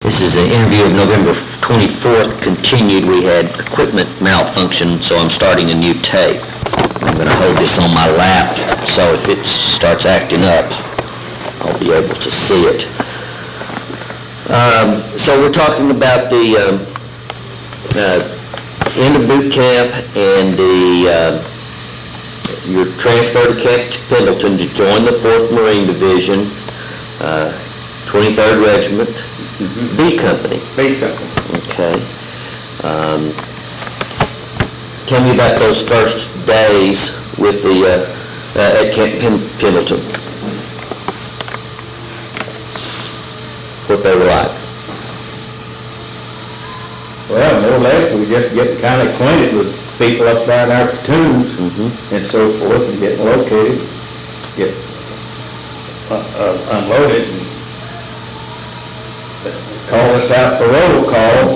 This is an interview of November 24th, continued. We had equipment malfunction, so I'm starting a new tape. I'm going to hold this on my lap, so if it starts acting up, I'll be able to see it. So we're talking about the end of boot camp and your transfer to Camp Pendleton to join the 4th Marine Division, 23rd Regiment, B Company. B Company. Okay. Tell me about those first days with the at Camp Pendleton. What they were like. Well, more or less, we were just getting kind of acquainted with people up there in our platoons and so forth, and getting located, get unloaded, and call us out for roll call.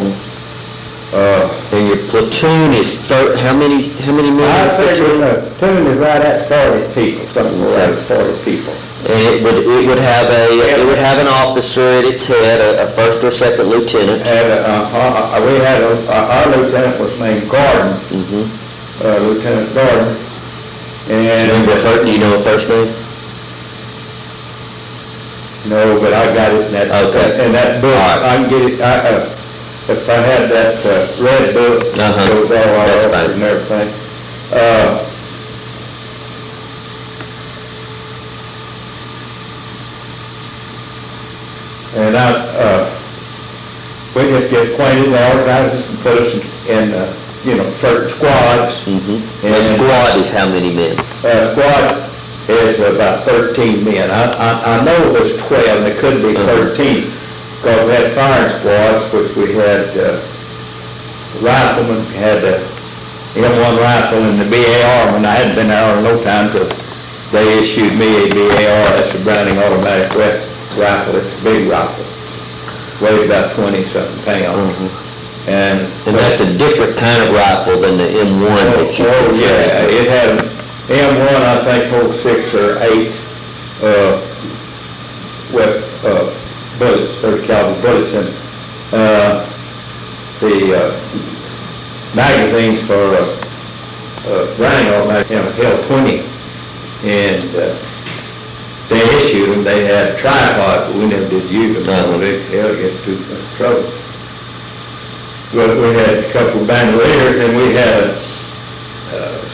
And your platoon is how many men? I figure the platoon is right at 40 people, something like 40 people. And it would have an officer at its head, a first or second lieutenant. We had our lieutenant was named Gordon, Lieutenant Gordon. And do you know a first name? No, but I got it in that, in that book. Right. I can get it. If I had that red book, shows all our officers and everything. And we just get acquainted and organize us and put us in certain squads. And a squad is how many men? Squad is about 13 men. I know there's 12, and it could be 13, because we had firing squads, which we had riflemen, had the M1 rifle and the BAR, and I hadn't been there in no time till they issued me a BAR. That's a Browning automatic rifle. It's a big rifle. Weighs about 20-something pounds. And that's a different kind of rifle than the M1 that you can carry. Yeah, it had M1, I think, holds 6 or 8 with bullets, 30 caliber bullets in it. The magazines for Browning automatic held 20, and they issued them. They had tripods, but we never did use them. They'll get too much trouble. But we had a couple of bandoliers, and we had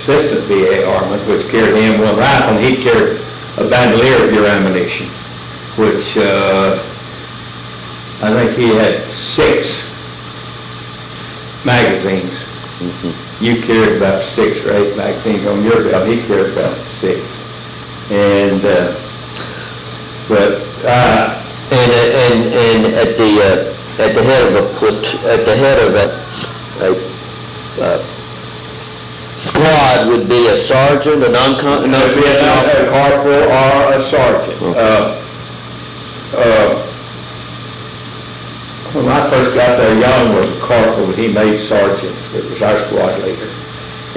assistant BAR, which carried the M1 rifle, and he carried a bandolier of your ammunition, which I think he had 6 magazines. You carried about 6 or 8 magazines on your belt. He carried about 6. And and at the head of a squad would be a sergeant, a non-commissioned officer, a corporal, or a sergeant. When I first got there, Young was a corporal, but he made sergeant. It was our squad leader.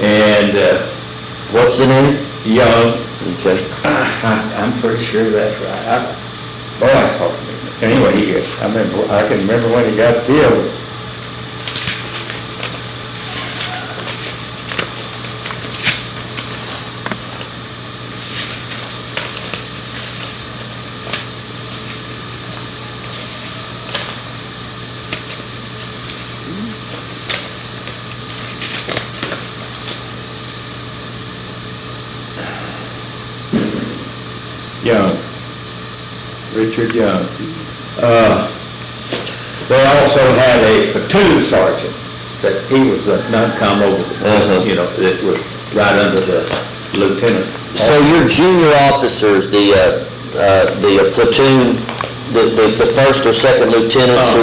And what's the name? Young. Okay. I'm pretty sure that's right. Boys called me. Anyway, I can remember when he got killed. Young, Richard Young. They also had a platoon sergeant that he was a non-com over the platoon, that was right under the lieutenant. So your junior officers, the platoon, the first or second lieutenants who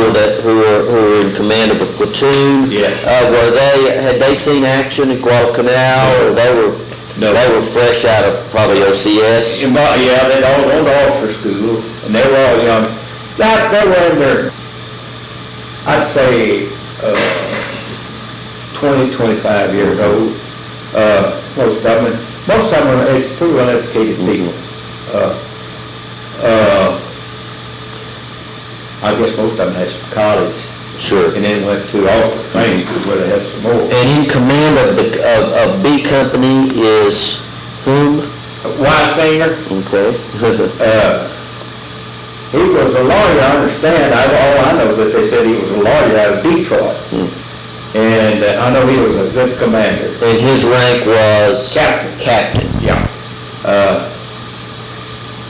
were in command of a platoon, had they seen action at Guadalcanal, or they were fresh out of probably OCS? Yeah, they'd all gone to officer school, and they were all young. They were in their, I'd say, 20, 25 years old. Most of them are pretty well educated people. I guess most of them had some college, Sure. and then went to officer training school where they had some more. And in command of B Company is whom? Singer. Okay. He was a lawyer, I understand. All I know that they said he was a lawyer out of Detroit. And I know he was a good commander. And his rank was? Captain. Captain. Yeah.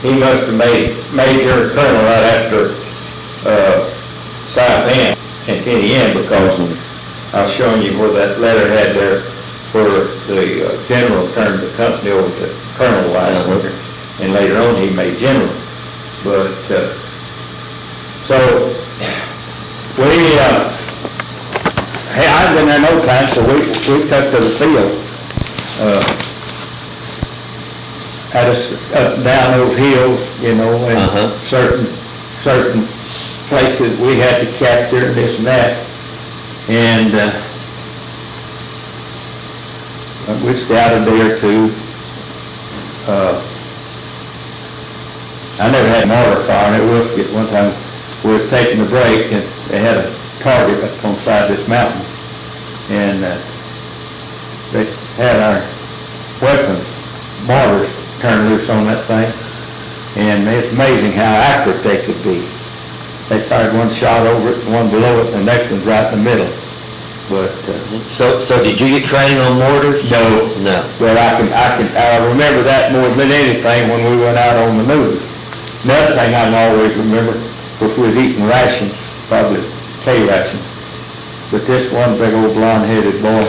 He must have made major colonel right after South End and Kenny End, because I was showing you where that letter had there where the general turned the company over to Colonel Weisberger, and later on he made general. But, so, hey, I've been there no time, so we took to the field. Had us up down those hills, you know, and certain places we had to capture, this and that. And we scouted there too. I never had mortar fire, and it was good. One time we was taking a break, and they had a target up on the side of this mountain, and they had our weapons, mortars, turned loose on that thing, and it's amazing how accurate they could be. They fired one shot over it, one below it, and the next one's right in the middle. But So did you get training on mortars? No. But I remember that more than anything when we went out on the news. Another thing I can always remember, if we was eating rations, probably K rations. But this one big old blonde-headed boy,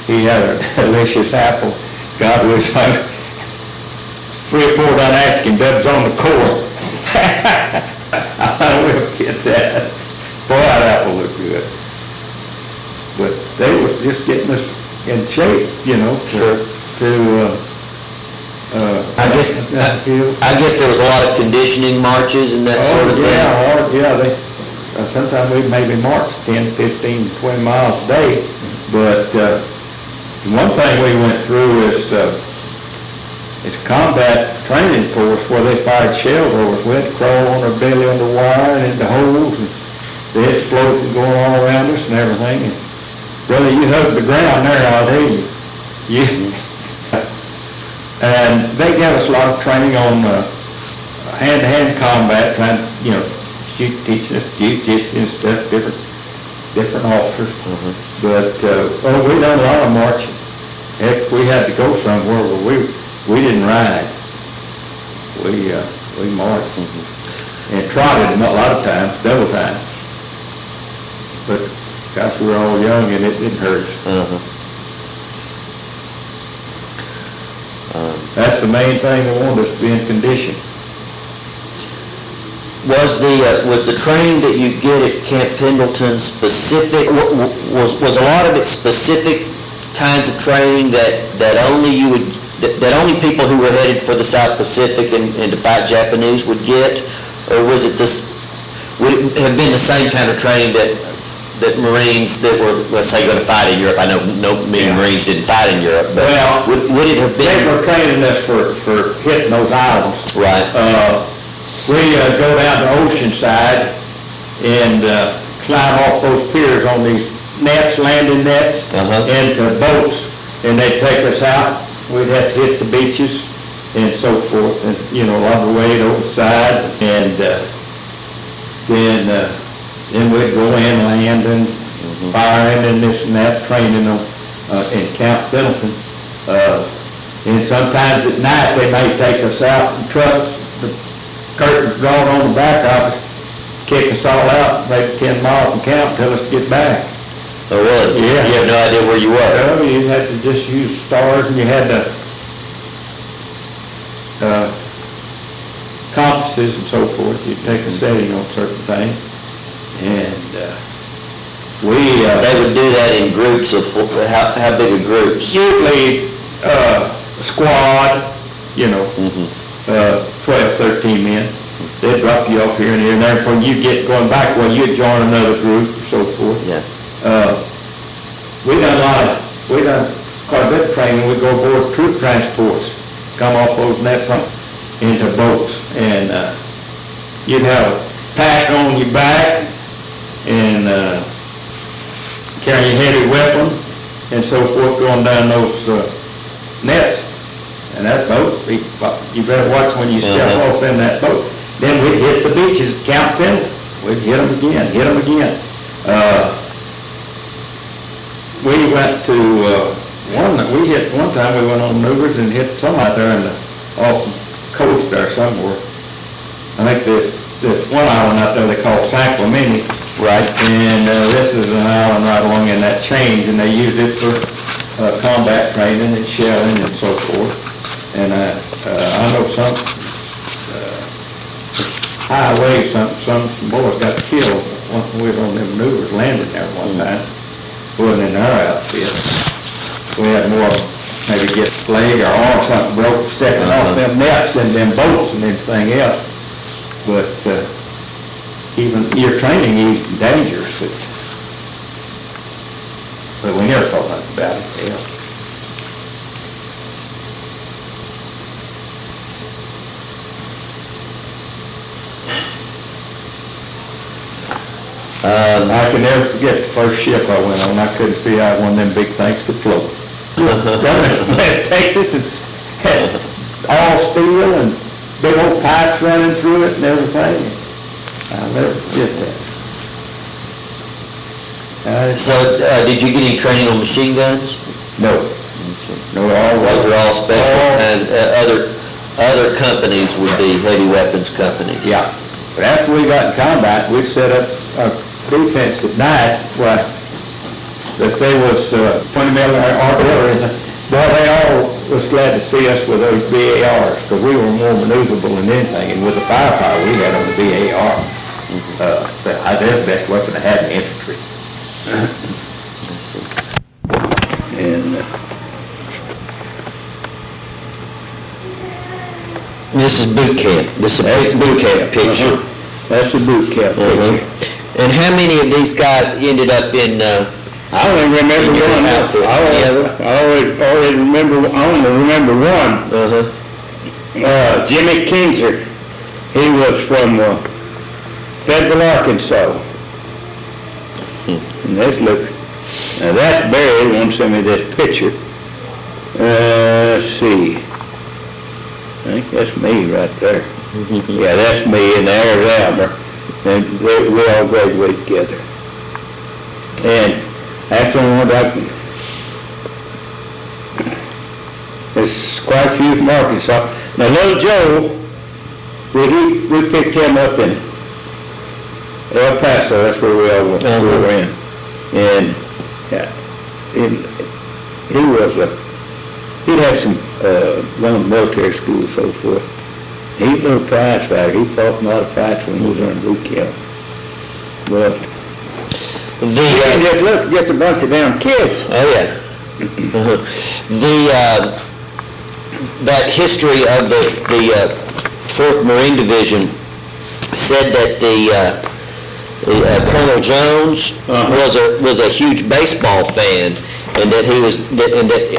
he had a delicious apple. God was like 3 or 4 done asking, Dub's on the core. I will get that. Boy, that apple looked good. But they was just getting us in shape, you know, I guess there was a lot of conditioning marches and that sort of thing. Yeah, they, sometimes we maybe marched 10, 15, 20 miles a day. But one thing we went through is it's a combat training course where they fired shells over us. We had to crawl on our belly under wire and into holes, and the explosions going all around us and everything. And brother, you hug the ground there, I'll tell you. And they gave us a lot of training on hand-to-hand combat, trying to, you know, teaching us jiu-jitsu and stuff, different officers. But we done a lot of marching. Heck, we had to go somewhere where we didn't ride. We marched and trotted a lot of times, double time. But gosh, we were all young and it didn't hurt. That's the main thing they wanted us to be in condition. Was the training that you get at Camp Pendleton specific? Was a lot of it specific kinds of training that only people who were headed for the South Pacific and to fight Japanese would get, or would it have been the same kind of training that Marines that were, let's say, going to fight in Europe? I know many Marines didn't fight in Europe, but would it have been? They were training us for hitting those islands. Right. We go down the ocean side and climb off those piers on these nets, landing nets, into boats, and they'd take us out. We'd have to hit the beaches and so forth, and, you know, on the way over the side, and then we'd go in, landing, firing, and this and that, training them in Camp Pendleton. And sometimes at night they may take us out in trucks, the curtains drawn on the back of us, kick us all out, maybe 10 miles from camp, tell us to get back. Oh, really? Yeah. You have no idea where you were? Well, you had to just use stars, and you had to compasses and so forth. You'd take a setting on certain things, and they would do that in groups of how big a groups? Usually a squad, you know, 12, 13 men. They'd drop you off here and there, and therefore you get going back, well, you'd join another group and so forth. Yeah. We done quite a bit of training. We go aboard troop transports, come off those nets into boats, and you'd have a pack on your back and carrying heavy weapon and so forth going down those nets. And that boat, you better watch when you step off in that boat. Then we'd hit the beaches, Camp Pendleton. We'd hit them again. We went to one time we went on maneuvers and hit some out there off the coast there somewhere. I think there's one island out there they call San Clemente. Right. And this is an island right along in that change, and they use it for combat training and shelling and so forth. And I know some high waves, some boys got killed when we were on them maneuvers landing there one time, pulling in our outfit. We had more maybe get leg or arm something broke, stepping off them nets and them boats and everything else. But even your training is dangerous. But we never thought nothing about it. Yeah. I can never forget the first ship I went on. I couldn't see how one of them big things could float. Down in West Texas, and had all steel and big old pipes running through it and everything. I'll never forget that. So, did you get any training on machine guns? No. No, Those are all special kinds. Other companies would be heavy weapons companies. Yeah. But after we got in combat, we'd set up our defense at night. Well, if there was 20 millimeter artillery, boy, they all was glad to see us with those BARs, because we were more maneuverable than anything, and with the firepower we had on the BAR, they're the best weapon to have in infantry. And this is boot camp. This is a boot camp picture. That's the boot camp picture. And how many of these guys ended up in? I only remember one outfit. I only remember one. Jimmy Kinzer. He was from Fayetteville, Arkansas. And now that's Barry. He wants to send me this picture. Let's see. I think that's me right there. Yeah, that's me, and there's Albert. And we all graduated together. And after one, there's quite a few from Arkansas. Now, little Joe, we picked him up in El Paso. That's where we all went. We were in. And he'd had some run the military school and so forth. He was a little prize fighter. He fought in a lot of fights when he was on boot camp. But just a bunch of damn kids. Oh yeah. That history of the 4th Marine Division said that Colonel Jones was a huge baseball fan, and that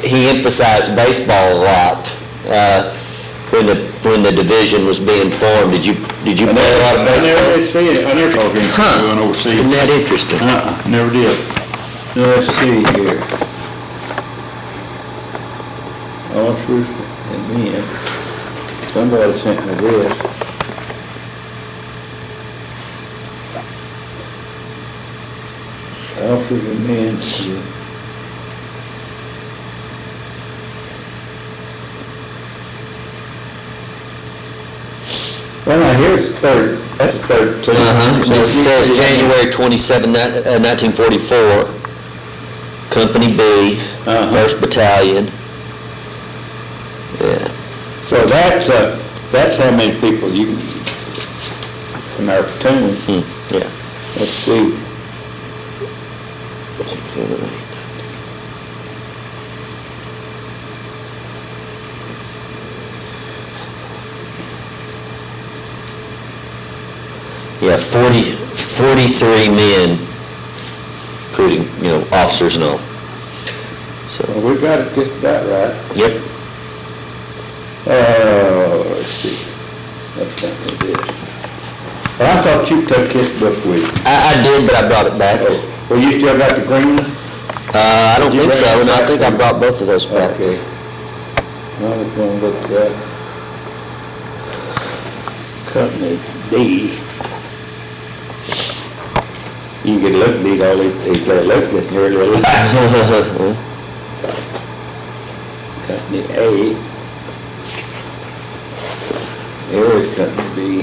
he emphasized baseball a lot when the division was being formed. Did you play a lot of baseball? I never see it. I never talked to him going overseas. Isn't that interesting? Never did. Let's see here. Officers and men. Somebody sent me this. Officers and men. Well, now here's that's 13. It says January 27, 1944, Company B, 1st Battalion. Yeah. So that's how many people you can, in our platoon. Yeah. Let's see. 6, 7, 8. Yeah, 43 men, including, officers and all. So we got it just about right. Yep. Let's see. Let's think of this. Well, I thought you took his book with you. I did, but I brought it back. Oh, well, you still got the green one? I don't Did you think bring so, it and I back? think I brought both of those back. Okay. I was gonna look at that. Company D. You can get look at these, all these got look at here, little. Company A. There's company B.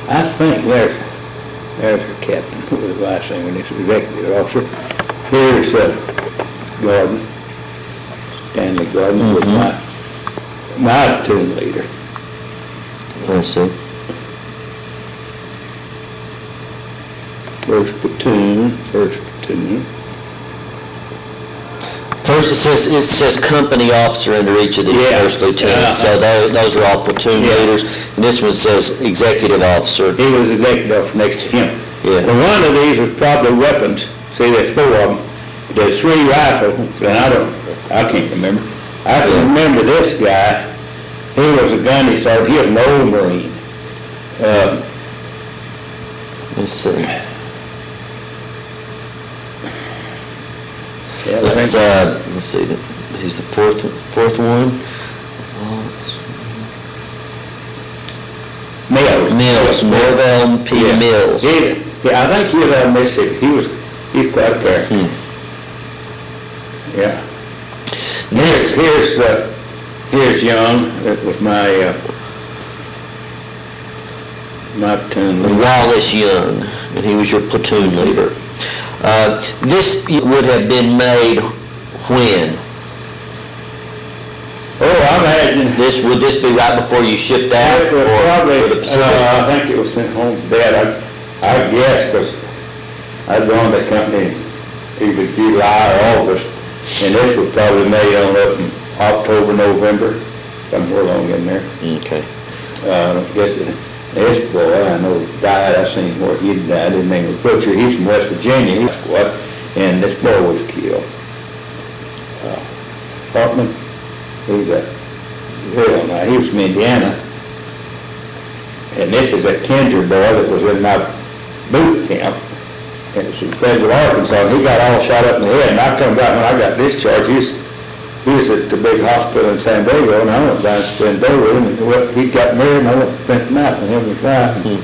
I think there's our captain, who was vice saying, this executive officer. Here's Gordon, Stanley Gordon, was my platoon leader. I see. First platoon. First, it says company officer under each of these Yeah. first lieutenants, so those are all platoon Yeah. leaders. And this one says executive officer. He was executive officer next to him. Yeah. Well, one of these was probably weapons. See, there's four of them. There's three rifles, and I can't remember. I can remember this guy. He was a gunny sergeant. He was an old Marine. Let's see. Yeah, Let's see. He's the fourth one. Mills, Norvell P. Yeah. Mills. Yeah, I think he was out of Mississippi. He's quite a character. Yeah. Here's Young. That was my platoon leader. Wallace Young, and he was your platoon leader. This would have been made when? Oh, I imagine. Would this be right before you shipped out? It was or probably, for the Pacific? I think it was sent home to Dad. I guess, because I'd gone to the company either July or August, and this was probably made on up in October, November, somewhere along in there. Okay. I guess this boy, I know, died. I seen where he died. His name was Butcher. He's from West Virginia. And this boy was killed. Hartman, he's he was from Indiana. And this is a Kinder boy that was in my boot camp. And it was in Federal, Arkansas. And he got all shot up in the head. And I come back when I got discharged. He was at the big hospital in San Diego, and I went down to spend the day with him. And he got married, and I went to spend the night with him and wife.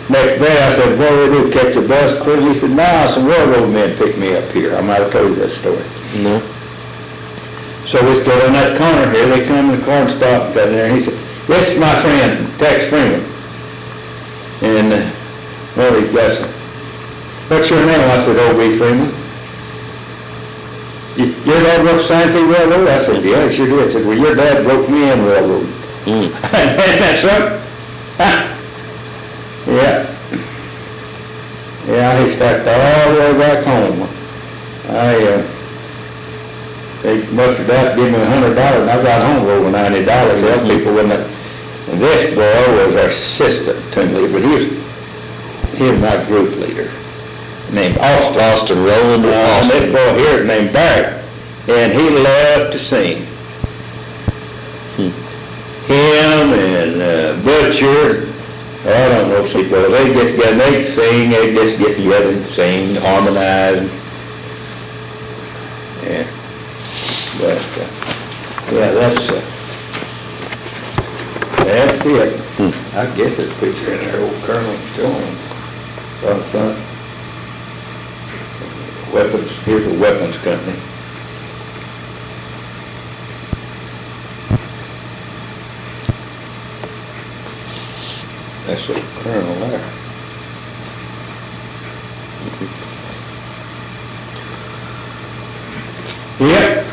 Next day, I said, "What do we do, catch a bus quick?" He said, "No, some railroad men picked me up here." I might have told you that story. No. So we stood in that corner here. They come in the car and stopped and got in there. And he said, "This is my friend, Tex Freeman." And, he bless him. "What's your name?" I said, "O.B. Freeman." "Your dad broke Seinfeld Railroad?" I said, "Yeah, he sure did." He said, "Well, your dad broke me in railroad." And that's right. Yeah. Yeah, he stacked all the way back home. They mustered out, give me $100, and I got home with over $90. The other people wouldn't have. And this boy was our assistant team leader, but he was my group leader, named Austin. Austin, Roland And Austin. this boy here named Barrett, and he loved to sing. Him and Butcher, I don't know, people, they'd get together, and they'd sing, they'd just get together and sing, harmonize. Yeah. But, that's it. I guess it's a picture in there, old Colonel Jones, on the front. Weapons, here's a weapons company. That's a colonel there. Yep.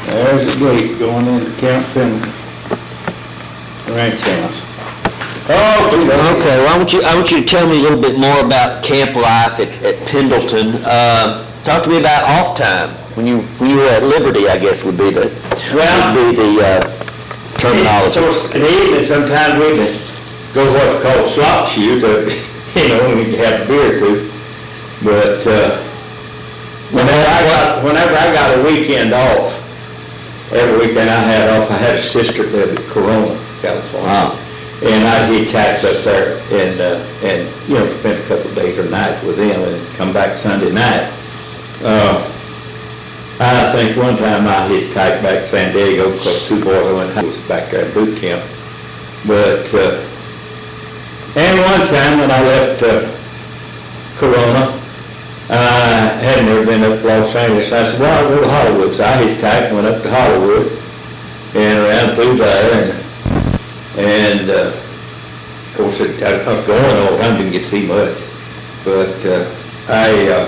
There's the gate going into Camp Pendleton ranch house. Okay, well, I want you to tell me a little bit more about camp life at Pendleton. Talk to me about off time, when you were at Liberty, I guess would be the terminology. Of course, in the evening, sometimes we'd go what's called slot shoot. we could have a beer or two. But, whenever I got a weekend off, every weekend I had off, I had a sister that lived in Corona, California. Wow. And I'd hitchhiked up there and spent a couple of days or nights with them and come back Sunday night. I think one time I hitchhiked back to San Diego because two boys I went to was back there in boot camp. But, and one time when I left Corona, I had never been up to Los Angeles. I said, well, I'll go to Hollywood. So I hitchhiked and went up to Hollywood and around through there. And of course, I was going all the time, didn't get to see much. But I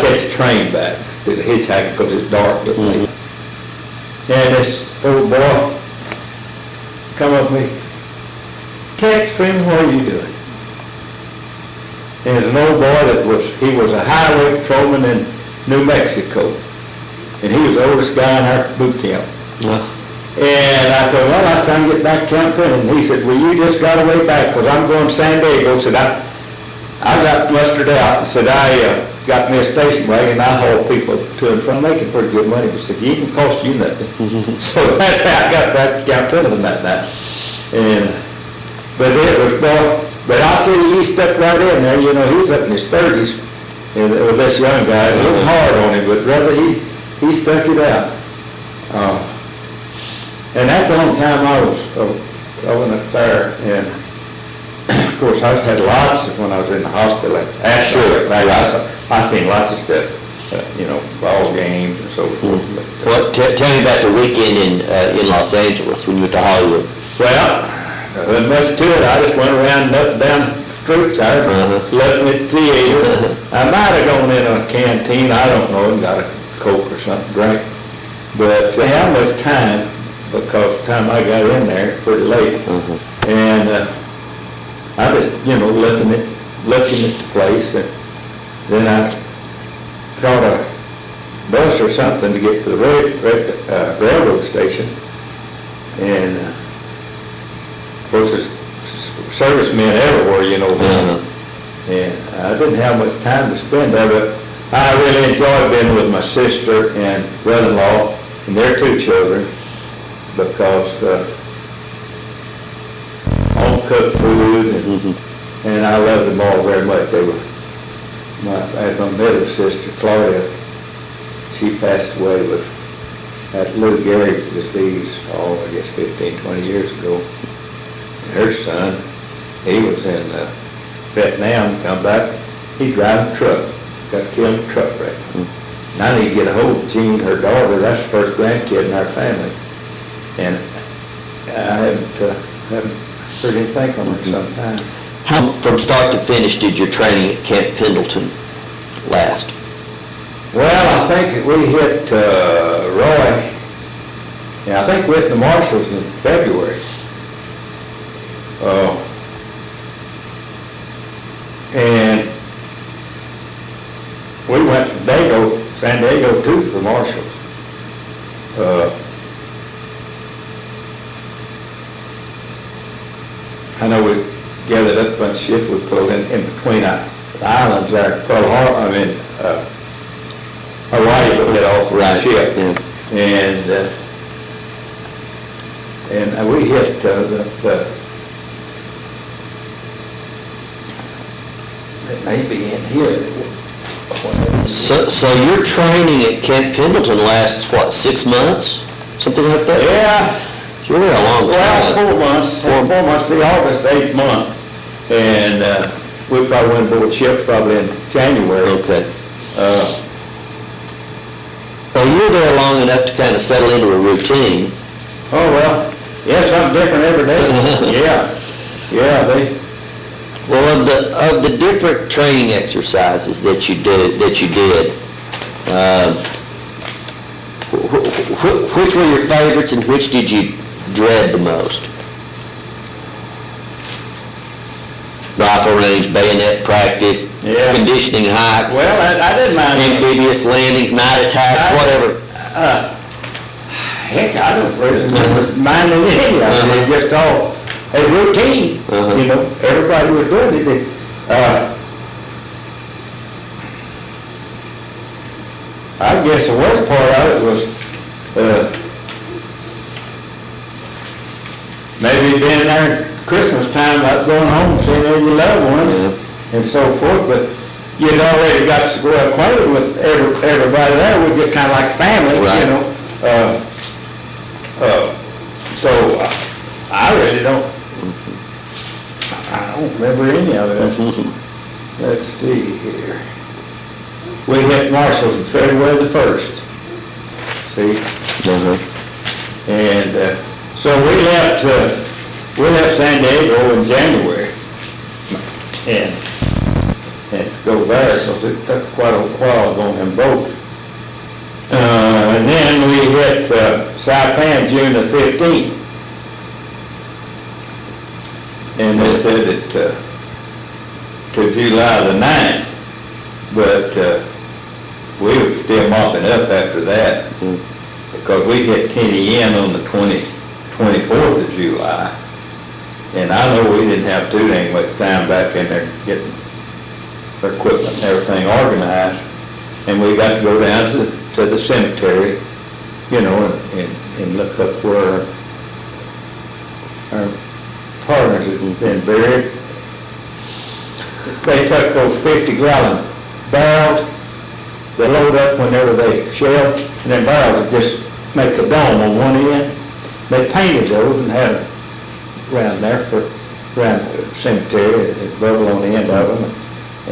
catch the train back to the hitchhiking because it's dark at night. And this old boy come up with me, Tex Freeman, what are you doing? And there's an old boy he was a highway patrolman in New Mexico. And he was the oldest guy in our boot camp. And I told him, well, I was trying to get back to Camp Pendleton. And he said, well, you just got away back because I'm going to San Diego. Said, I got mustered out. And said, I got me a station wagon and I haul people to and from, making pretty good money. But said, it didn't cost you nothing. So that's how I got back to Camp Pendleton that night. But it was, but I'll tell you, he stuck right in there. He was up in his 30s with this young guy. It was hard on him, but brother, he stuck it out. And that's the only time I went up there. And of course, I had lots when I was in the hospital. Sure. I seen lots of stuff, ball games and so forth. Well, tell me about the weekend in Los Angeles when you went to Hollywood. Well, there wasn't much to it. I just went around and up and down the streets there, looking at the theater. I might have gone in a canteen, I don't know, and got a Coke or something to drink. But I had much time because the time I got in there, pretty late. And I was, looking at the place, and then I caught a bus or something to get to the railroad station. And of course, there's servicemen everywhere, and I didn't have much time to spend there, but I really enjoyed being with my sister and brother-in-law and their two children because home-cooked food, and I loved them all very much. They were my middle sister, Claudia. She passed away with that Lou Gehrig's disease, I guess 15, 20 years ago. Her son, he was in Vietnam, come back, he driving a truck, got killed in a truck wreck. And I need to get a hold of Jean, her daughter, that's the first grandkid in our family. And I haven't heard anything from her in some time. How, from start to finish, did your training at Camp Pendleton last? Well, I think we hit Roy, I think we hit the Marshals in February. And we went from San Diego to the Marshals. I know we gathered up a bunch of ships we pulled in between the islands there, Pearl Harbor, Hawaii, but we got off the ship. Yeah. And we hit it may be in here. So your training at Camp Pendleton lasts, what, 6 months? Something like that? Yeah. It's really a long time. Well, 4 months. 4 months, the August, 8th month. And we probably went aboard ship probably in January. Okay. Well, you were there long enough to kind of settle into a routine. Oh, well, yeah, something different every day. Yeah, Well, of the different training exercises that you did, which were your favorites and which did you dread the most? Rifle range, bayonet practice, conditioning hikes. Well, I didn't mind amphibious landings, night attacks, whatever. Heck, I don't really mind any of it. It just all as routine, you know, everybody was doing it. I guess the worst part of it was, maybe being there Christmas time, like going home, seeing your loved ones and so forth, but you'd already got to go acquainted with everybody there. We just kind of like family, you know. So I really don't remember any of it. Let's see here. We hit Marshall's on February the 1st. See? And so we left San Diego in January and to go there because it took quite a while on them boats. And then we hit Saipan June the 15th. And they said it to July the 9th, but we were still mopping up after that because we hit Kenny Inn on the 24th of July. And I know we didn't have too dang much time back in there getting our equipment and everything organized. And we got to go down to the cemetery, you know, and look up where our partners had been buried. They took those 50-gallon barrels, they load up whenever they shell, and then barrels would just make a dome on one end. They painted those and had them around there around the cemetery, a bubble on the end of them,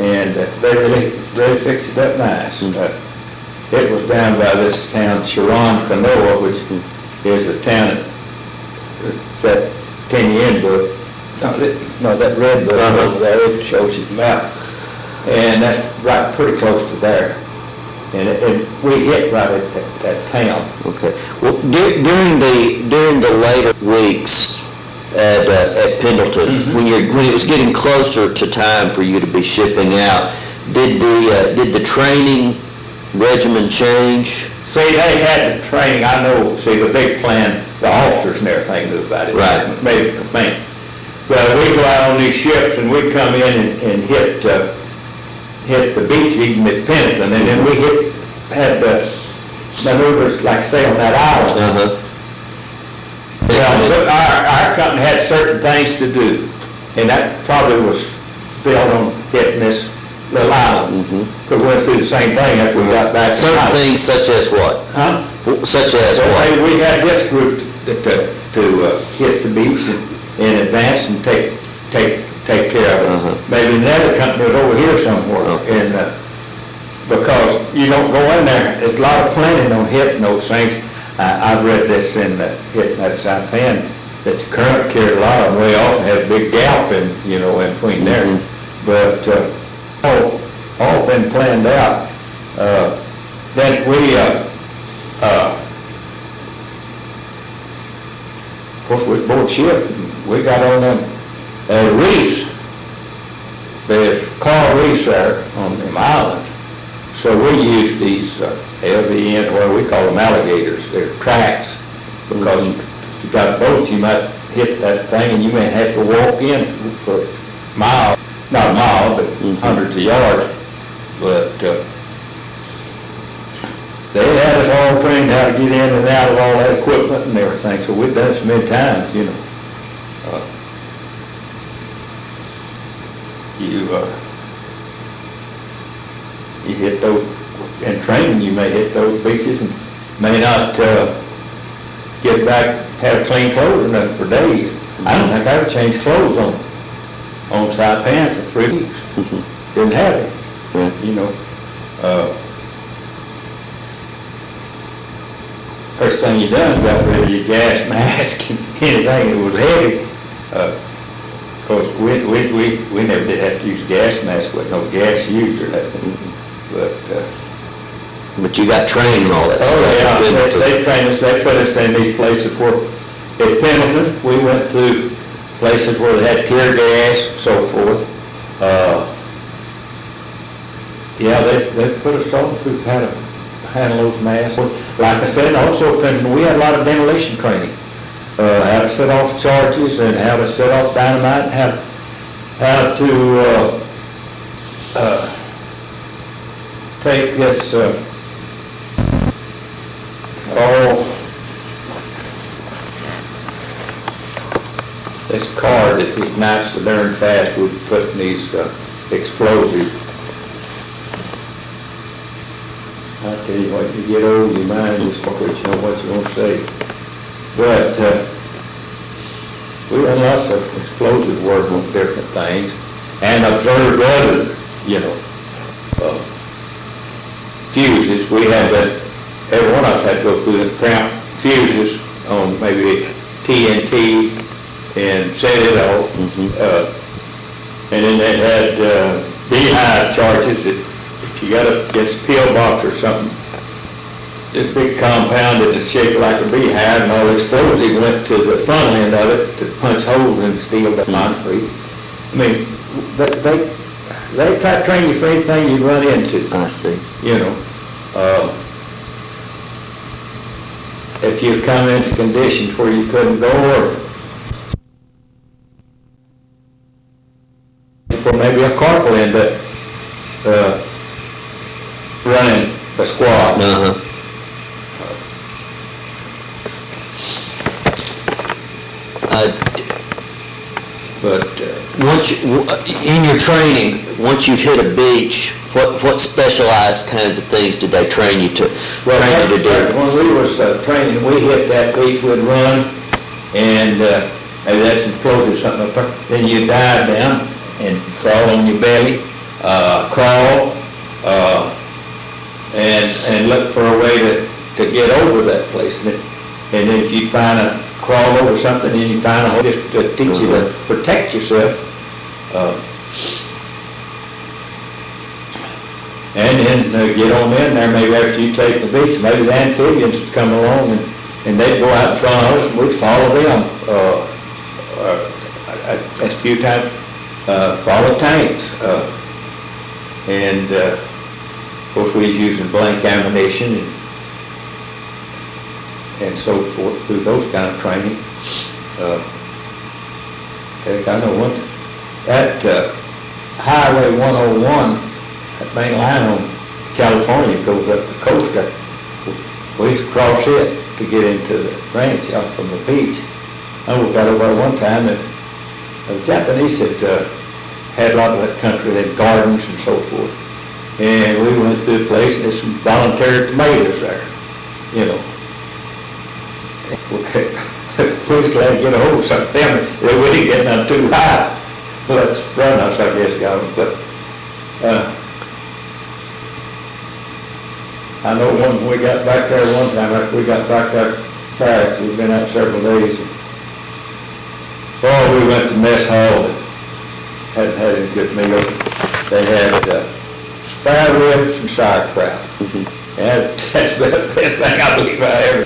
and they really fixed it up nice. It was down by this town, Sharon, Canoa, which is a town that 10-yen book. No, that red book over there, it shows you the map. And that's right pretty close to there. And we hit right at that town. Okay. Well, during the later weeks at Pendleton, when it was getting closer to time for you to be shipping out, did the training regimen change? See, they had the training. I know. See, the big plan, the officers and everything knew about it. Right. Maybe the command. But we go out on these ships and we come in and hit the beach even at Pendleton, and then we had maneuvers, like say, on that island. Well, our company had certain things to do, and that probably was built on hitting this little island. Because we went through the same thing after we got back. Certain things such as what? Huh? Such as what? We had this group to hit the beach in advance and take care of it. Maybe another company was over here somewhere, and because you don't go in there, there's a lot of planning on hitting those things. I've read this in hitting that Saipan, that the current carried a lot of them way off and had a big gap in between there. But all been planned out. Then we of course, we was aboard ship. We got on them reefs. There's coral reefs there on them islands. So we use these LVNs, or we call them alligators. They're tracks, because if you got a boat, you might hit that thing and you may have to walk in for miles, not a mile, but hundreds of yards. But they had us all trained how to get in and out of all that equipment and everything. So we've done it so many times, you hit those, in training you may hit those beaches and may not get back, have clean clothes enough for days. I don't think I ever changed clothes on Saipan for 3 weeks. Didn't have it, First thing you done, got rid of your gas mask and anything that was heavy. Of course, we never did have to use gas mask with no gas used or nothing. But you got trained and all that stuff. Yeah, they trained us. They put us in these places where, at Pendleton, we went through places where they had tear gas and so forth. They put us all through how to handle those masks. Like I said, also at Pendleton, we had a lot of demolition training. how to set off charges and how to set off dynamite, and how to take this this car that ignites so darn fast with putting these explosives. I tell you what, you get old, your mind just forgets, you know what you're going to say. But we run lots of explosive work on different things and observed other, fuses. We had every one of us had to go through the cramp fuses on maybe TNT and set it off. And then they had beehive charges that if you got up against a pillbox or something, this big compound that is shaped like a beehive, and all the explosive went to the front end of it to punch holes in steel to concrete. I mean, they try to train you for anything you run into. I see. If you come into conditions where you couldn't go, or for maybe a corporal end up running a squad. But in your training, once you've hit a beach, what specialized kinds of things did they train you to do? When we was training, we hit that beach, we'd run, and maybe that's explosive something up there. Then you dive down and crawl on your belly, crawl, and look for a way to get over that place. And then if you find crawl over something, and you find a hole just to teach you to protect yourself. And then get on in there, maybe after you take the beach, maybe the amphibians would come along and they'd go out in front of us and we'd follow them. A few times, follow tanks. And of course we was using blank ammunition and so forth through those kind of training. Heck, I know one, that Highway 101, that main line on California goes up the coast. We used to cross it to get into the ranch out from the beach. I got over there one time, and the Japanese had a lot of that country, they had gardens and so forth. And we went to the place, and there's some voluntary tomatoes there, We was glad to get a hold of something. They wouldn't get none too high. Well, that's run us, I guess, got them. But I know when we got back there one time, after we got back there, we've been out several days. And, we went to mess hall and hadn't had any good meal. They had spare ribs and sauerkraut. And that's the best thing I believe I ever.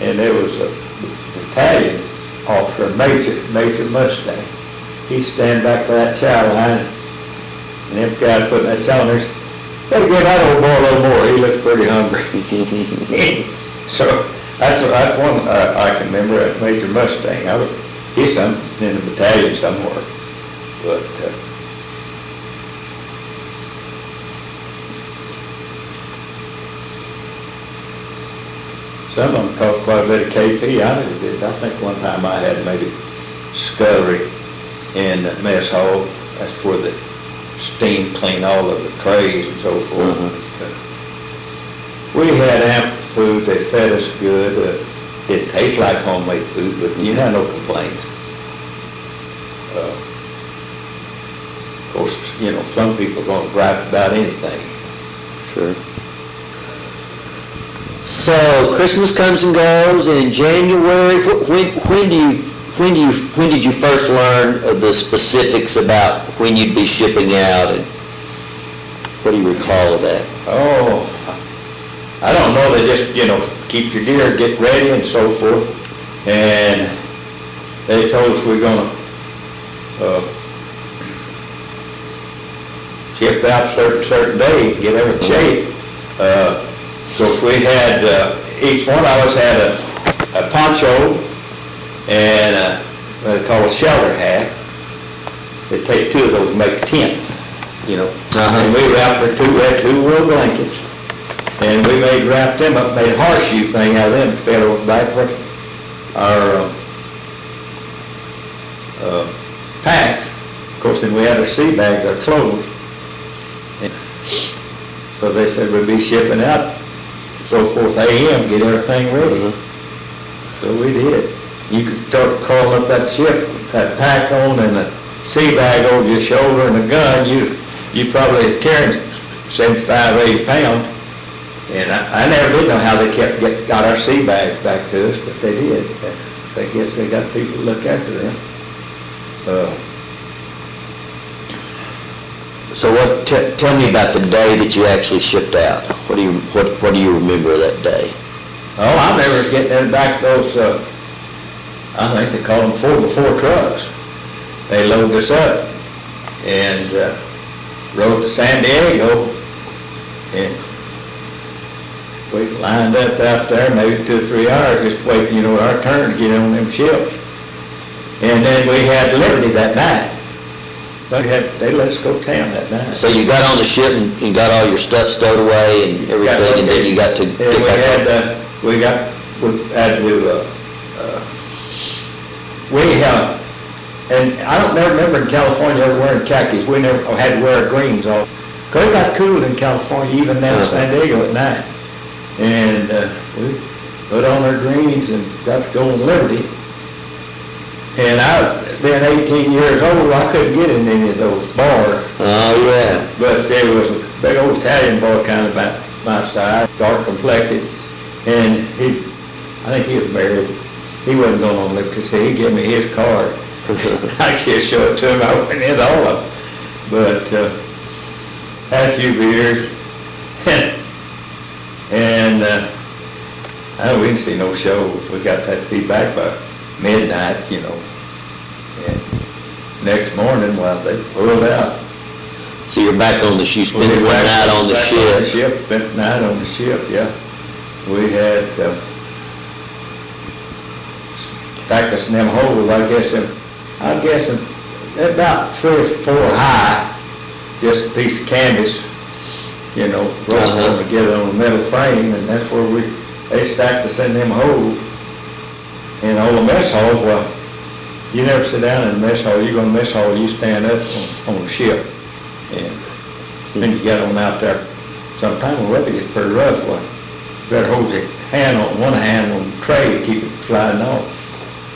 And there was a battalion officer, Major Mustang. He'd stand back by that chow line, and them guys putting that chow in there, better give that old boy a little more, he looks pretty hungry. So that's one I can remember, at Major Mustang. He's in the battalion somewhere. But some of them talked quite a bit of KP. I never did. I think one time I had maybe scullery in the mess hall. That's where the steam clean all of the trays and so forth. We had ample food. They fed us good. It tastes like homemade food, but you had no complaints. Of course, some people are going to gripe about anything. Sure. So Christmas comes and goes in January. When did you first learn of the specifics about when you'd be shipping out, and what do you recall of that? Oh, I don't know. They just keep your gear, get ready, and so forth. And they told us we're going to ship out certain day, get every shape. So we had, each one of us had a poncho and what they call a shelter hat. They take two of those and make a tent, you know. And we wrapped we had two wool blankets, and we wrapped them up, made a horseshoe thing out of them, fed over back where our packs. Of course, then we had our sea bags, our clothes. And so they said we'd be shipping out so 4 a.m., get everything ready. So we did. You could start calling up that ship, that pack on, and a sea bag over your shoulder and a gun. You probably was carrying 75, 80 pounds. And I never did know how they got our sea bags back to us, but they did. I guess they got people to look after them. So tell me about the day that you actually shipped out. What do you remember of that day? Oh, I remember getting in back those, I think they call them 4x4 trucks. They loaded us up and rode to San Diego, and we lined up out there maybe 2 or 3 hours just waiting, our turn to get on them ships. And then we had Liberty that night. They let us go to town that night. So you got on the ship and you got all your stuff stowed away and everything, and then you got to get back on. And I don't never remember in California ever wearing khakis. We never had to wear greens all. Cause it got cool in California, even down in San Diego at night. And we put on our greens and got to go on Liberty. And being 18 years old, I couldn't get in any of those bars. Oh, yeah. But there was a big old Italian boy kind of about my size, dark complected, and I think he was married. He wasn't going on Liberty, so he gave me his card. I just show it to him. I went into all of them. But had a few beers, and we didn't see no shows. We got that to be back by midnight, and next morning, they pulled out. So you're back on the ship, spent one night on the ship. Spent the night on the ship, yeah. We had stacked us in them holes, I guess about 3 or 4 high, just a piece of canvas, rolled them together on a metal frame, and that's where they stacked us in them holes. And all the mess halls, well, you never sit down in the mess hall. You go in the mess hall, you stand up on the ship. And then you get on out there. Sometimes the weather gets pretty rough. Well, you better hold your one hand on the tray to keep it sliding off.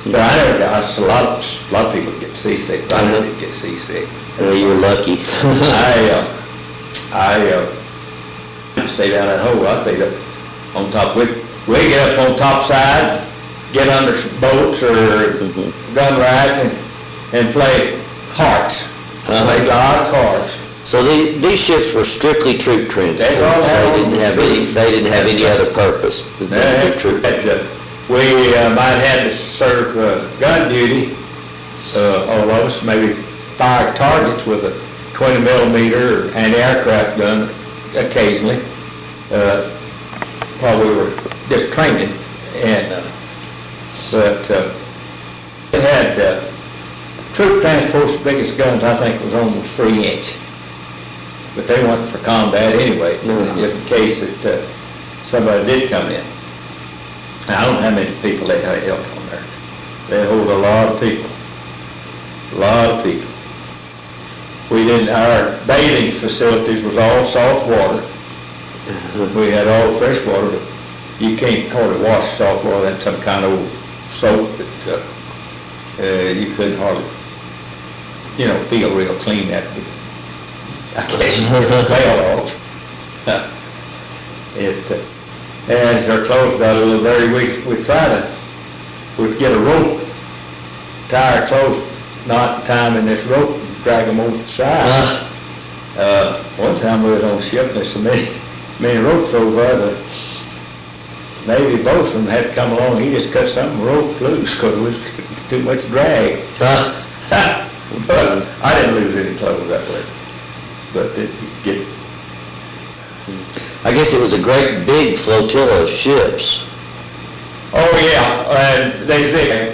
But I never got, a lot of people get seasick, but I never did get seasick. Well, you were lucky. I stayed out that hole. I stayed up on top. We get up on top side, get under some boats or gun rack and play hearts. Play a lot of cards. So these ships were strictly troop transport. That's all they didn't have any other purpose. We might have to serve gun duty, all of us, maybe fire targets with a 20 millimeter or anti-aircraft gun occasionally, while we were just training. But it had troop transport's biggest guns, I think, was almost 3-inch. But they weren't for combat anyway, just in case that somebody did come in. Now, I don't know how many people they had help on there. They hold a lot of people. Our bathing facilities was all salt water. We had all fresh water, but you can't hardly wash salt water. That's some kind of old soap that you couldn't hardly, feel real clean after. I guess you could smell off. As our clothes got a little dirty, we'd get a rope, tie our clothes, knot time in this rope, and drag them over the side. One time we was on a ship, and there's so many ropes over there, the Navy boatswain had to come along. He just cut some ropes loose because it was too much drag. But I didn't lose any clothes that way. But I guess it was a great big flotilla of ships. Oh yeah, they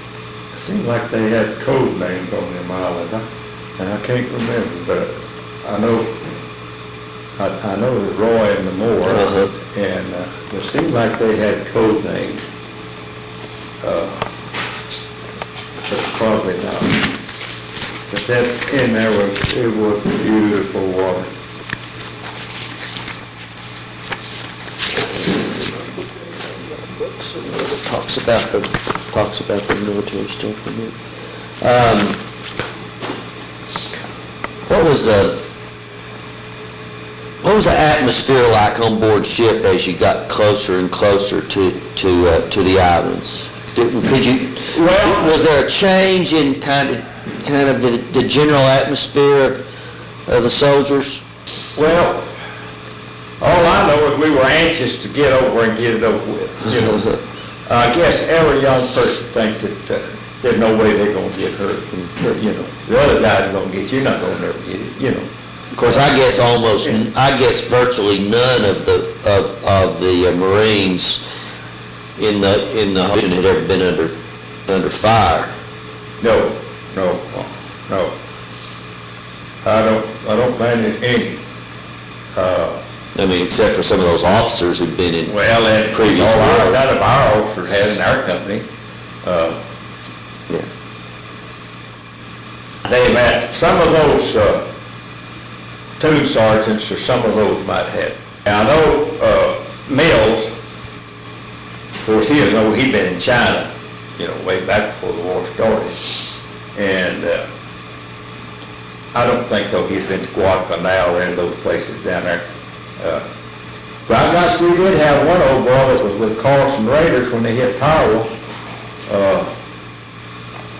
seemed like they had code names on them islands, and I can't remember, but I know the Roy and the Moore, and it seemed like they had code names. But probably not. But that in there it was beautiful water. Talks about the military stuff in it. What was the atmosphere like on board ship as you got closer and closer to the islands? Was there a change in kind of the general atmosphere of the soldiers? Well, all I know is we were anxious to get over and get it over with, you know. I guess every young person thinks that there's no way they're going to get hurt. You know, the other guys are going to get you, you're not going to never get it, you know. Of course, I guess virtually none of the Marines in the ocean had ever been under fire. No. I don't find it any. I mean, except for some of those officers who'd been in previous wars. A lot of our officers had in our company. They met some of those platoon sergeants, or some of those might have. I know Mills, of course, he'd been in China, you know, way back before the war started. And I don't think, though, he'd been to Guadalcanal or any of those places down there. But I guess we did have one old boy that was with Carlson Raiders when they hit Tyrell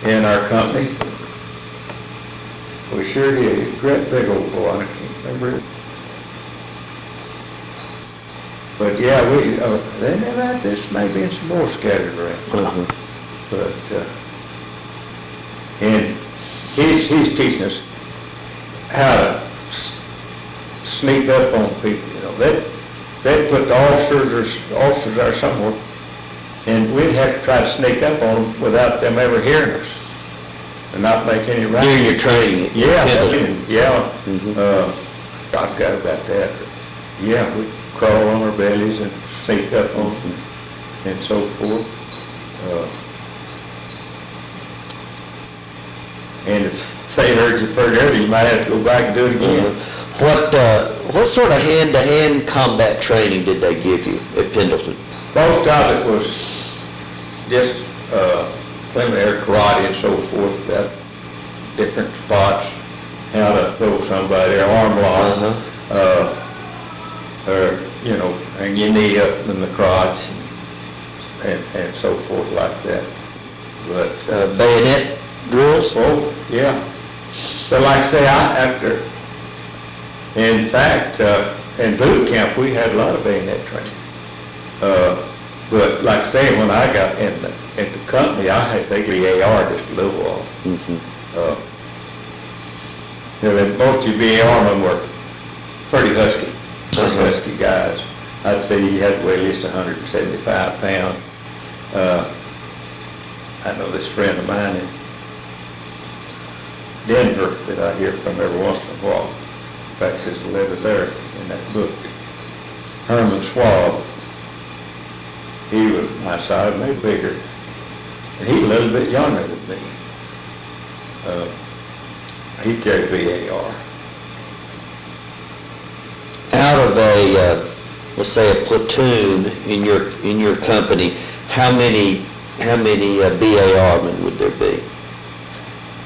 in our company. We sure did. He was a great big old boy. I can't remember it. But yeah, they never had this. Maybe some more scattered around. But and he's teaching us how to sneak up on people. You know, they'd put the officers there somewhere, and we'd have to try to sneak up on them without them ever hearing us, and not make any racket. During your training? Yeah. I forgot about that. But yeah, we'd crawl on our bellies and sneak up on them, and so forth. And if they heard you pretty early, you might have to go back and do it again. What sort of hand-to-hand combat training did they give you at Pendleton? Most of it was just preliminary karate and so forth, about different spots, how to throw somebody, or arm lock, or, you know, hang your knee up in the crotch, and so forth like that. But bayonet drills? Oh, yeah. But like I say, in fact, in boot camp, we had a lot of bayonet training. But like I say, when I got in the company, they gave me AR just a little while. You know, most of your BAR men were pretty husky guys. I'd say you had to weigh at least 175 pounds. I know this friend of mine in Denver that I hear from every once in a while. In fact, there's a letter there in that book. Herman Schwab, he was my size, maybe bigger, and he was a little bit younger than me. He carried BAR. Out of let's say a platoon in your company, how many BAR men would there be?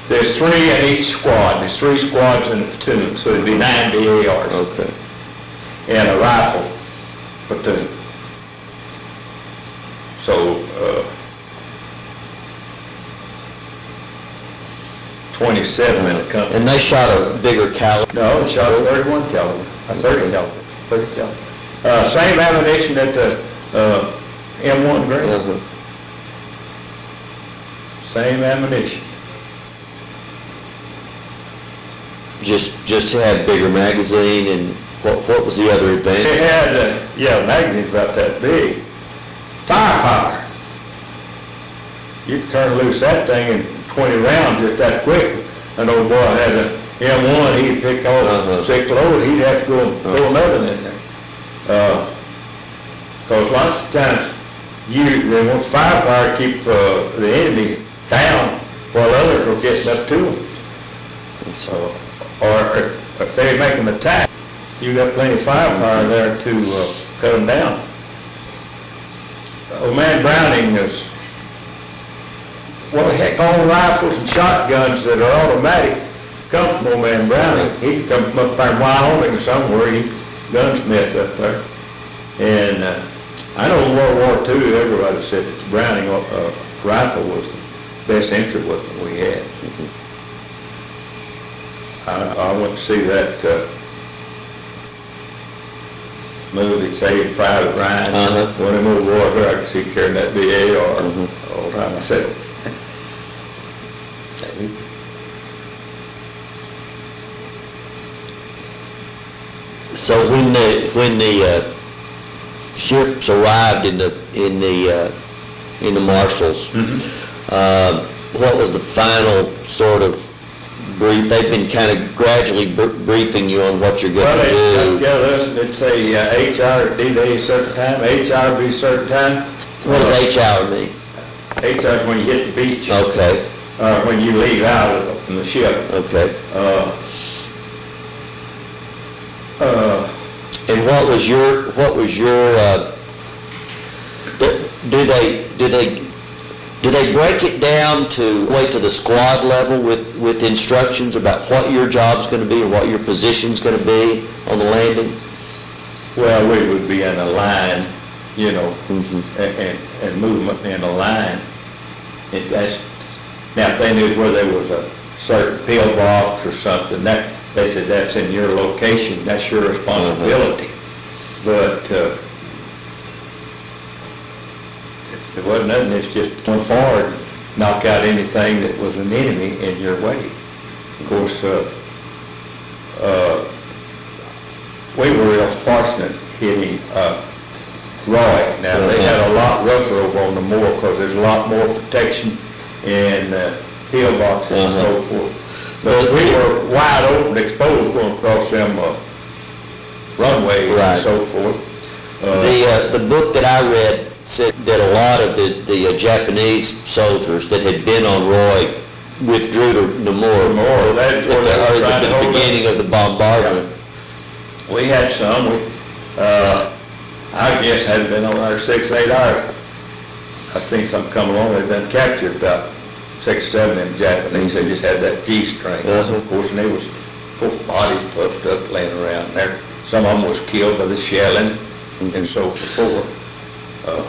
There's 3 in each squad. There's 3 squads in a platoon, so it'd be 9 BARs. Okay. And a rifle platoon. So, 27 in a company. And they shot a bigger caliber? No, they shot a 31 caliber, a 30 caliber. Same ammunition that the M1 Gregg. Same ammunition. Just had bigger magazine, and what was the other advantage? It had, magazine about that big. Firepower. you could turn loose that thing in 20 rounds just that quick. An old boy had a M1, he'd pick off 6 loads, he'd have to go and throw another in there. Because lots of times, they want firepower to keep the enemy down while others are getting up to them. So, or if they make an attack, you got plenty of firepower there to cut them down. Old man Browning is, well, heck, all rifles and shotguns that are automatic come from old man Browning. He come from up there in Wyoming somewhere, he gunsmith up there. And I know in World War II, everybody said that the Browning rifle was the best entry weapon we had. I went to see that movie, Saving Private Ryan. One of them old boys there, I could see carrying that BAR all the time. I said, So when the ships arrived in the marshals, what was the final sort of brief? They've been kind of gradually briefing you on what you're going to do. Well, they'd together us and they'd say HR D-Day a certain time, HR be a certain time. What does HR mean? HR is when you hit the beach. Okay. When you leave out from the ship. Okay. And what was your do they break it down to the squad level with instructions about what your job's going to be or what your position's going to be on the landing? Well, we would be in a line, you know, and movement in a line. Now, if they knew where there was a certain pillbox or something, they said that's in your location, that's your responsibility. But if there wasn't nothing, it's just going forward, knock out anything that was an enemy in your way. Of course, we were real fortunate hitting Roy. Now, they had a lot rougher over on the moor because there's a lot more protection and pillboxes and so forth. But we were wide open, exposed going across them runways and so forth. The book that I read said that a lot of the Japanese soldiers that had been on Roy withdrew to Namur at the beginning of the bombardment. Yeah. We had some. I guess had been on there 6-8 hours. I seen some come along. They'd been captured about 6 or 7 of them Japanese. They just had that G-string. Of course, and they was bodies puffed up laying around there. Some of them was killed by the shelling and so forth.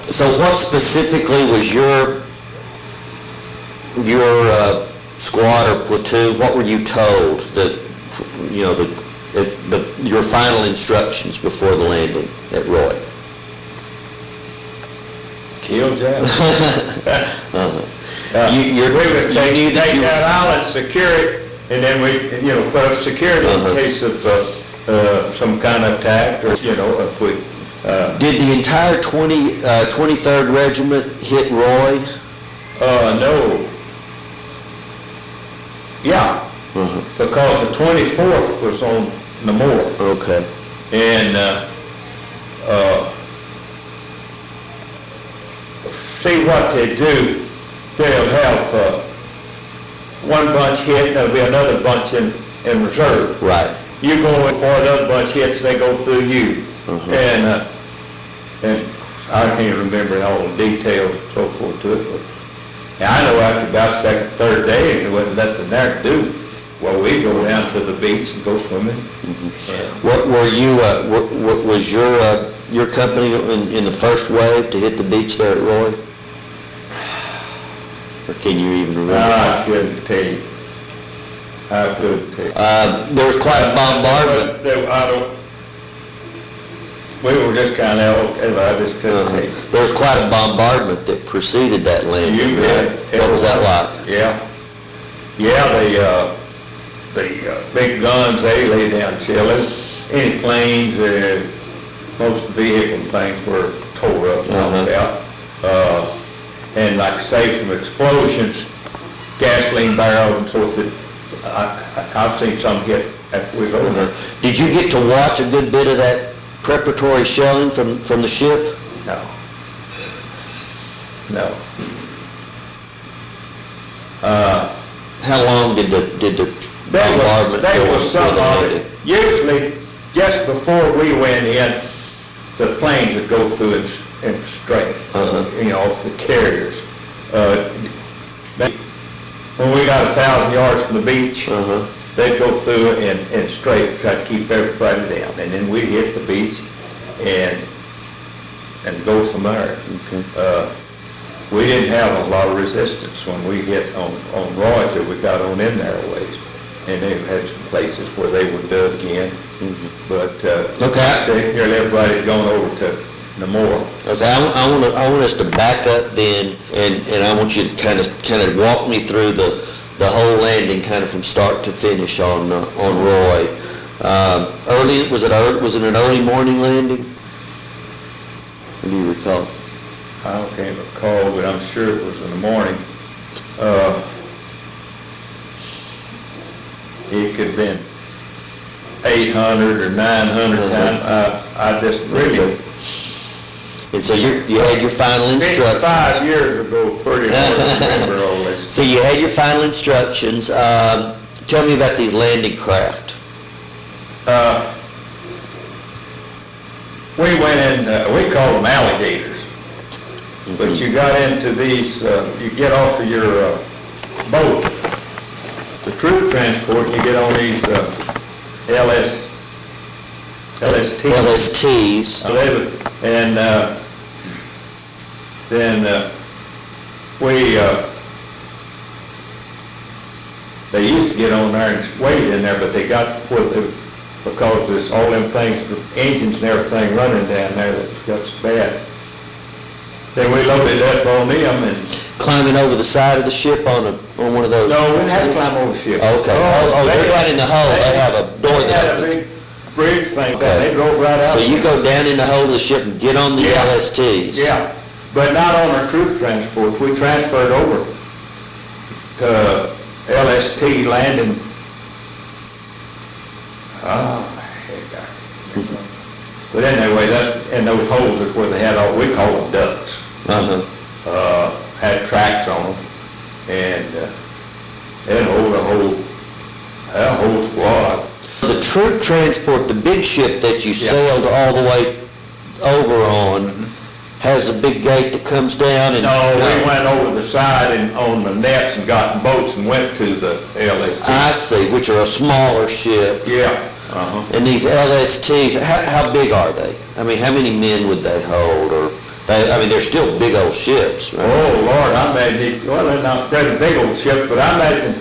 So what specifically was your squad or platoon? What were you told that your final instructions before the landing at Roy? Kill Japan. We would take that island, secure it, and then we put up security in case of some kind of attack or if we. Did the entire 23rd Regiment hit Roy? No. Yeah. Because the 24th was on Namur. Okay. And see what they do. They'll have one bunch hit, and there'll be another bunch in reserve. Right. You go in for the other bunch hits, they go through you. And I can't remember all the details and so forth to it, but I know after about the second, third day, there wasn't nothing there to do. Well, we go down to the beach and go swimming. What were you? Was your company in the first wave to hit the beach there at Roy? Or can you even remember? I couldn't tell you. I couldn't tell you. There was quite a bombardment. We were just kind of I just couldn't tell you. There was quite a bombardment that preceded that landing. You bet. What was that like? Yeah. Yeah, the big guns, they lay down chilling. Any planes, most of the vehicle things were tore up and knocked out. and like save some explosions, gasoline barrels and so forth. I've seen some hit after we was over there. Did you get to watch a good bit of that preparatory shelling from the ship? No. No. How long did the bombardment go There was before some they of landed? it. Usually, just before we went in, the planes would go through in strafe, you know, off the carriers. When we got 1,000 yards from the beach, they'd go through and strafe, try to keep everybody down. And then we'd hit the beach and go from there. Okay. We didn't have a lot of resistance when we hit on Roy till we got on in there a ways. And they had some places where they were dug in. But, Okay. nearly everybody had gone over to Namora. Okay, I want us to back up then, and I want you to kind of walk me through the whole landing, kind of from start to finish on Roy. Was it an early morning landing? What do you recall? I can't recall, but I'm sure it was in the morning. It could have been 800 or 900 times. I just really... And so you had your final instructions. 5 years ago, pretty hard to remember all this. So you had your final instructions. Tell me about these landing craft. We went in, we call them alligators. But you got into these, you get off of your boat, the troop transport, and you get on these LSTs. LSTs. And then they used to get on there and wait in there, but they got, because there's all them things, the engines and everything running down there that got so bad. Then we loaded up on them and... Climbing over the side of the ship on one of those? No, we didn't have to climb over the ship. Okay. They're right in the hull. They have a door They that had a opens. big bridge thing, Okay. they drove right out. So you go down in the hull of the ship and get on the Yeah. LSTs? Yeah, but not on our troop transports. We transferred over to LST landing. But anyway, in those holes is where they had all, we call them ducks. Had tracks on them, and they hold a whole squad. The troop transport, the big ship that you sailed all the way over on, has a big gate that comes down and... No, we went over the side and on the nets and got in boats and went to the LST. I see, which are a smaller ship. Yeah. And these LSTs, how big are they? I mean, how many men would they hold? Or they're still big old ships, right? Oh, Lord, I imagine these, well, they're not very big old ships, but I imagine,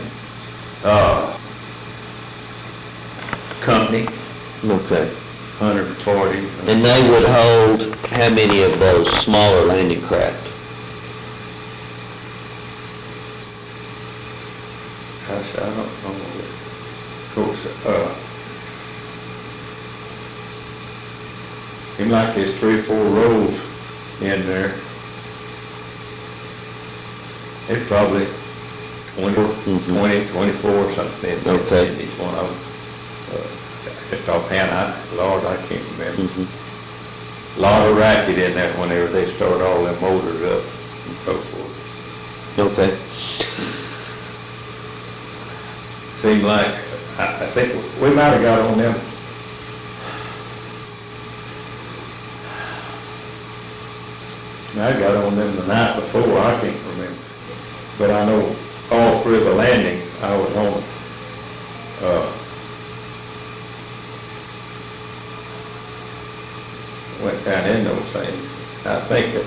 company, Okay. 140. And they would hold how many of those smaller landing craft? Gosh, I don't know. Of course, seems like there's 3 or 4 rows in there. It's probably 20, 24 something in Okay. in each one of them. Just offhand, Lord, I can't remember. A lot of racket in there whenever they start all them motors up and so forth. Okay. Seemed like, I think we might have got on them. I got on them the night before, I can't remember. But I know all 3 of the landings I was on. Went down in those things. I think that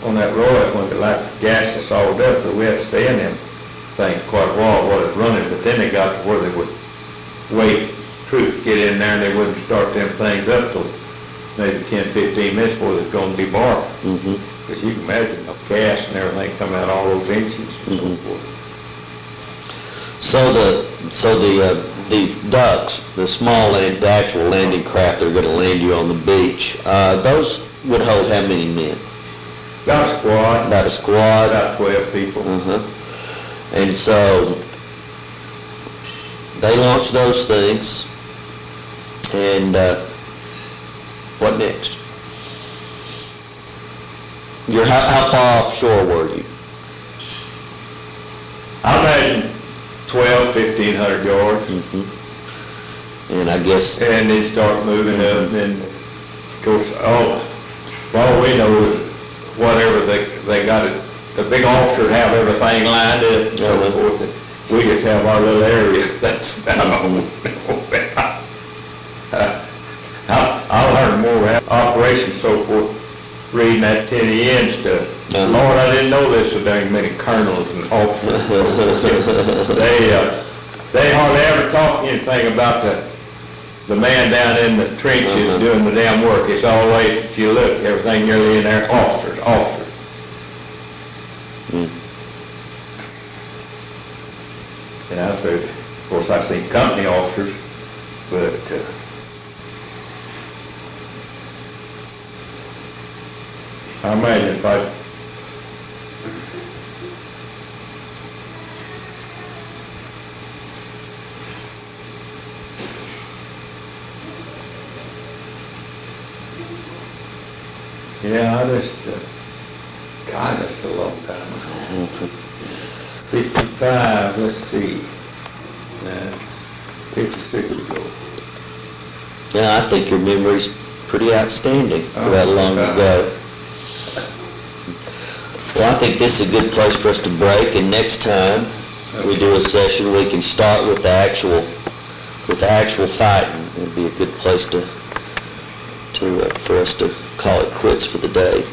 on that Roy, when they like gassed us all up, but we had to stay in them things quite a while while it was running, but then they got to where they would wait, troops get in there and they wouldn't start them things up till maybe 10, 15 minutes before they're going to be barred. Because you can imagine the gas and everything coming out all those engines and so forth. So the ducks, the actual landing craft that are going to land you on the beach, those would hold how many men? About a squad. About a squad? About 12 people. And so, they launched those things, and what next? How far offshore were you? I imagine 1,200, 1,500 yards. And I guess... And they start moving up, and of course, all we know is whatever they got it, the big officers have everything lined up and so forth, and we just have our little area. That's about all we know about. I'll learn more about operations and so forth, reading that 10 stuff. Lord, I didn't know there's so dang many colonels and officers. They hardly ever talk anything about the man down in the trenches doing the damn work. It's always, if you look, everything nearly in there, officers. And I've heard, of course, I've seen company officers, but I imagine if yeah, I just, God, that's a long time ago. 55, let's see, that's 56 ago. Yeah, I think your memory's pretty outstanding for that long ago. Well, I think this is a good place for us to break, and next time we do a session, we can start with the actual fighting. It'd be a good place for us to call it quits for the day.